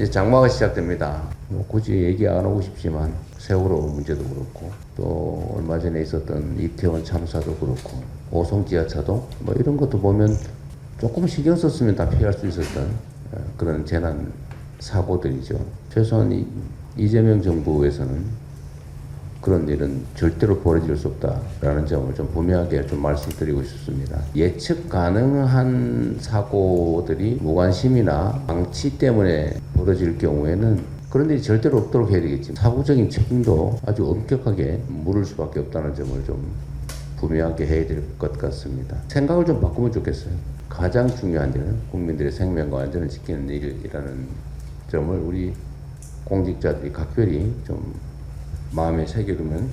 이제 장마가 시작됩니다. 뭐 굳이 얘기 안 하고 싶지만 세월호 문제도 그렇고 또 얼마 전에 있었던 이태원 참사도 그렇고 오송 지하차도 뭐 이런 것도 보면 조금 신경 썼으면 다 피할 수 있었던 그런 재난 사고들이죠. 최소한 이재명 정부에서는 그런 일은 절대로 벌어질 수 없다라는 점을 좀 분명하게 좀 말씀드리고 싶습니다. 예측 가능한 사고들이 무관심이나 방치 때문에 벌어질 경우에는 그런 일이 절대로 없도록 해야 되겠지만 사후적인 책임도 아주 엄격하게 물을 수밖에 없다는 점을 좀 분명하게 해야 될 것 같습니다. 생각을 좀 바꾸면 좋겠어요. 가장 중요한 일은 국민들의 생명과 안전을 지키는 일이라는 점을 우리 공직자들이 각별히 좀 마음에 새겨두면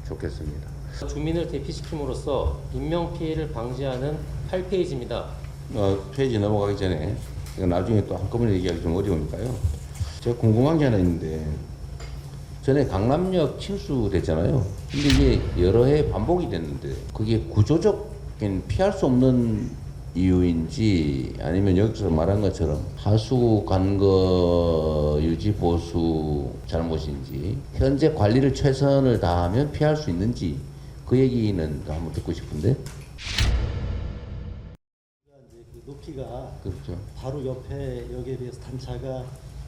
좋겠습니다. 주민을 대피시킴으로써 인명피해를 방지하는 8페이지입니다. 페이지 넘어가기 전에 이거 나중에 또 한꺼번에 얘기하기 좀 어려우니까요. 제가 궁금한 게 하나 있는데 전에 강남역 침수됐잖아요. 근데 이게 여러 해 반복이 됐는데 그게 구조적인 피할 수 없는 이유인지 아니면 여기서 말한 것처럼 하수 관거 유지 보수 잘못인지 현재 관리를 최선을 다하면 피할 수 있는지 그 얘기는 한번 듣고 싶은데. 그 높이가 그렇죠. 바로 옆에 여기에 비해서 단차가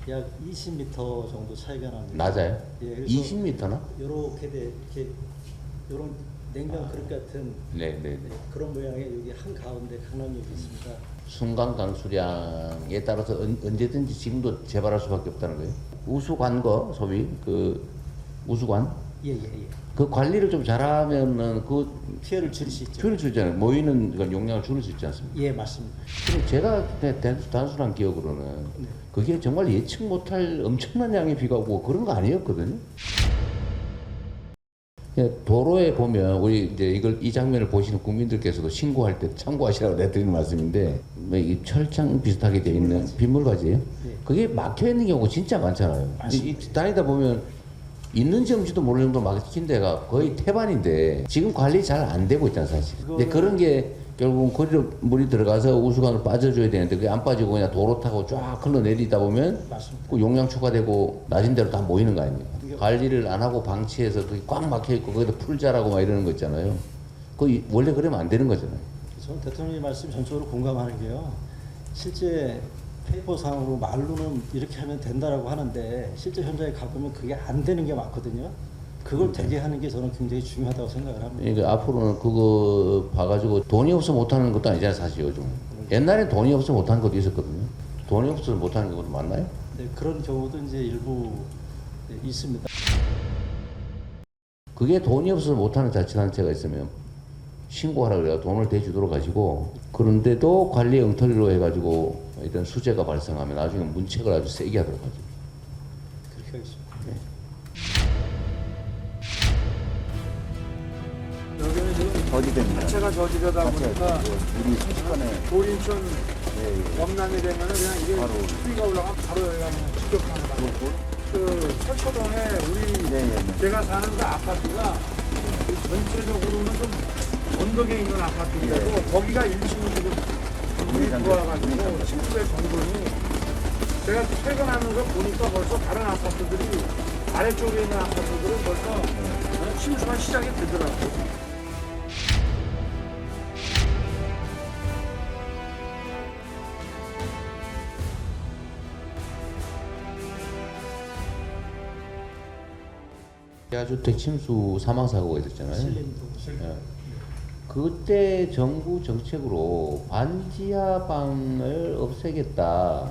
약 20m 정도 차이가 납니다. 낮아요? 예, 20m나? 이렇게 이런 냉면 그릇 같은 네네네. 그런 모양의 여기 한 가운데 강남역이 있습니다. 순간 강수량에 따라서 언제든지 지금도 재발할 수밖에 없다는 거예요. 우수관거 소위 그 우수관 예. 그 관리를 좀 잘하면은 그 피해를 줄일 수 있죠. 줄일 수 있잖아요. 모이는 그 용량을 줄일 수 있지 않습니까? 예, 맞습니다. 그럼 제가 단순한 기억으로는 네. 그게 정말 예측 못할 엄청난 양의 비가 오고 그런 거 아니었거든요. 도로에 보면 우리 이제 이 장면을 보시는 국민들께서도 신고할 때 참고하시라고 내가 드리는 말씀인데 뭐 이 철창 비슷하게 되어 있는 빗물바지예요. 네. 그게 막혀 있는 경우가 진짜 많잖아요. 다니다 보면 있는지 없는지도 모를 정도 막힌 데가 거의 태반인데 지금 관리 잘 안 되고 있잖아 사실. 근데 그런 게 결국은 거리로 물이 들어가서 우수관을 빠져줘야 되는데 그게 안 빠지고 그냥 도로 타고 쫙 흘러내리다 보면 맞습니다. 그 용량 초과되고 낮은 데로 다 모이는 거 아닙니까? 관리를 안 하고 방치해서 그게 꽉 막혀 있고 거기다 풀자라고 막 이러는 거 있잖아요. 그 원래 그러면 안 되는 거잖아요. 저는 대통령님 말씀 전적으로 공감하는 게요. 실제 페이퍼상으로 말로는 이렇게 하면 된다라고 하는데 실제 현장에 가보면 그게 안 되는 게 많거든요. 그걸 되게 하는 게 저는 굉장히 중요하다고 생각을 합니다. 그러니까 앞으로는 그거 봐가지고 돈이 없어 못하는 것도 아니잖아요 사실 요즘. 옛날에 돈이 없어 못하는 것도 있었거든요. 돈이 없어서 못하는 것도 맞나요? 네, 그런 경우도 이제 일부 있습니다. 그게 돈이 없어서 못하는 자치단체가 있으면 신고하라 그래야 돈을 대주도록 하시고 그런데도 관리 엉터리로 해가지고 이런 수재가 발생하면 나중에 문책을 아주 세게 하도록 하죠. 그렇게 하겠습니다. 여기는 지금 저지됩니다. 자체가 저지되다 보니까 물이 순식간에 도인천 예, 영남이 되면은 그냥 이게 바로. 수위가 올라가면 바로 여기가 직격하는 거. 그 서초동에 우리 제가 사는 그 아파트가 전체적으로는 좀 언덕에 있는 아파트인데도 거기가 1층으로 지금 물이 들어와가지고 침수의 정도니 제가 퇴근하면서 보니까 벌써 다른 아파트들이 아래쪽에 있는 아파트들은 벌써 침수가 시작이 되더라고요. 지하주택 침수 사망 사고가 있었잖아요. 예. 그때 정부 정책으로 반지하방을 없애겠다.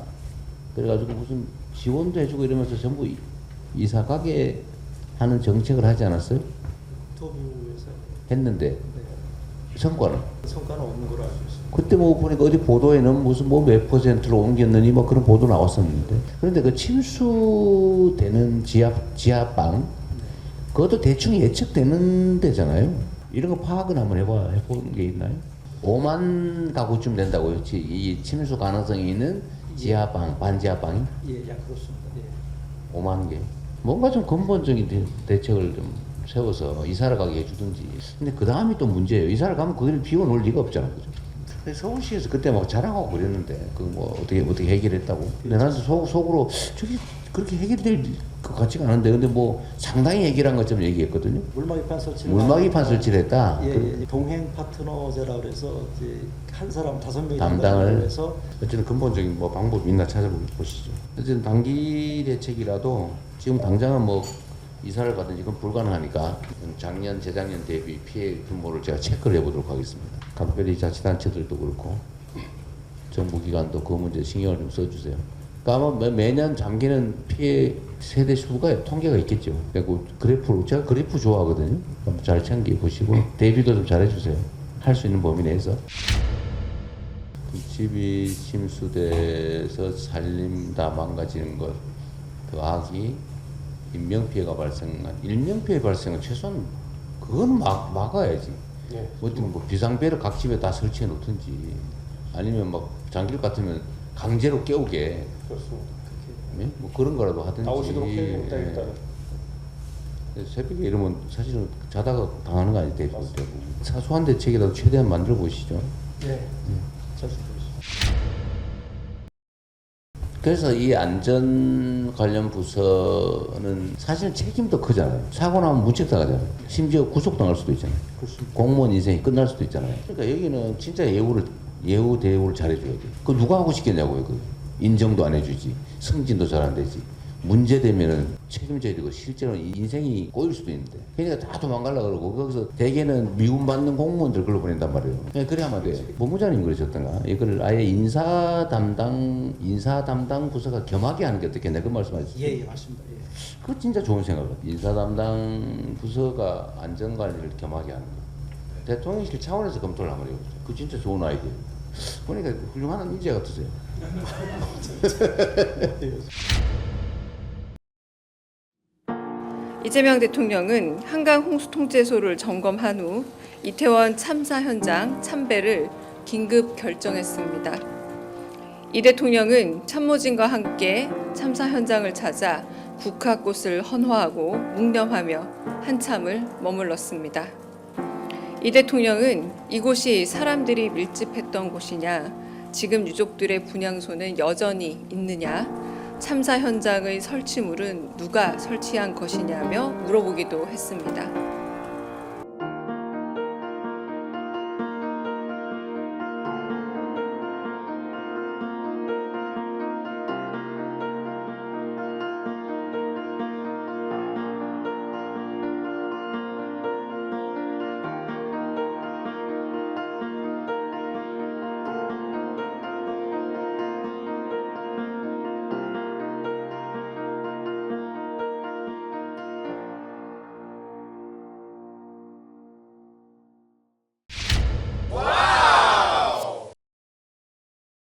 그래가지고 무슨 지원도 해주고 이러면서 전부 이사 가게 하는 정책을 하지 않았어요? 도부에서 했는데 성과는? 성과는 없는 걸로 알고 있습니다. 그때 뭐 보니까 어디 보도에는 무슨 뭐 몇 퍼센트로 옮겼느니 뭐 그런 보도 나왔었는데 그런데 그 침수되는 지하방 그것도 대충 예측되는 데잖아요. 이런 거 파악은 한번 해본 게 있나요? 5만 가구쯤 된다고요. 이 침수 가능성이 있는 지하방, 반지하방이? 예, 그렇습니다. 예. 5만 개. 뭔가 좀 근본적인 대책을 좀 세워서 이사를 가게 해주든지. 근데 그 다음이 또 문제예요. 이사를 가면 거기를 비워놓을 리가 없잖아요. 그죠? 근데 서울시에서 그때 막 자랑하고 그랬는데 그 뭐 어떻게 해결했다고. 근데 나는 속으로 저기 그렇게 해결될 것 같지가 않은데 근데 뭐 상당히 해결한 것처럼 얘기했거든요. 물막이판 설치를 물막이판 설치를 했다. 예, 동행 파트너제라 그래서 이제 한 사람 5명이 담당을 해서 어쨌든 근본적인 뭐 방법이 있나 찾아보시죠. 어쨌든 단기 대책이라도 지금 당장은 뭐 이사를 가든지 그건 불가능하니까 작년 재작년 대비 피해 규모를 제가 체크를 해보도록 하겠습니다. 각별히 자치단체들도 그렇고 정부기관도 그 문제 신경을 좀 써주세요. 그러니까 아마 매년 잠기는 피해 세대 수가 통계가 있겠죠. 그리고 그래프로 제가 그래프 좋아하거든요. 한번 잘 챙겨 보시고 대비도 좀 잘해주세요. 할 수 있는 범위 내에서. 집이 침수돼서 살림 다 망가지는 것 더하기 인명피해가 발생한 인명피해 발생은 최소한 그건 막아야지. 네. 어떤 뭐 비상배를 각 집에 다 설치해 놓든지 아니면 막 장길 같으면 강제로 깨우게 그렇습니다. 네? 뭐 그런 거라도 하든지. 나오시도록 해야겠다 예. 일단은. 새벽에 이러면 사실은 자다가 당하는 거 아니에요, 대부분. 사소한 대책이라도 최대한 만들어 보시죠. 예. 그래서 이 안전 관련 부서는 사실 책임도 크잖아요. 사고 나면 문책당하잖아요. 심지어 구속당할 수도 있잖아요. 공무원 인생이 끝날 수도 있잖아요. 그러니까 여기는 진짜 예우 대우를 잘해줘야 돼. 그 누가 하고 싶겠냐고요. 그 인정도 안 해주지. 승진도 잘 안 되지. 문제 되면은 책임져야 되고 실제로 인생이 꼬일 수도 있는데 그러니까 다 도망가려고 그러고 거기서 대개는 미움받는 공무원들 글로 보낸단 말이에요. 그냥 그래야만 돼. 법무장님 그러셨던가 이거를 아예 인사 담당 부서가 겸하게 하는 게 어떻겠냐 그 말씀하셨어요. 예, 맞습니다. 예. 그거 진짜 좋은 생각 같아요. 인사 담당 부서가 안전관리를 겸하게 하는 거. 대통령실 차원에서 검토를 한번 해보죠. 그거 진짜 좋은 아이디어. 보니까 훌륭한 인재 같으세요. 이재명 대통령은 한강 홍수통제소를 점검한 후 이태원 참사 현장 참배를 긴급 결정했습니다. 이 대통령은 참모진과 함께 참사 현장을 찾아 국화꽃을 헌화하고 묵념하며 한참을 머물렀습니다. 이 대통령은 이곳이 사람들이 밀집했던 곳이냐, 지금 유족들의 분향소는 여전히 있느냐, 참사 현장의 설치물은 누가 설치한 것이냐며 물어보기도 했습니다.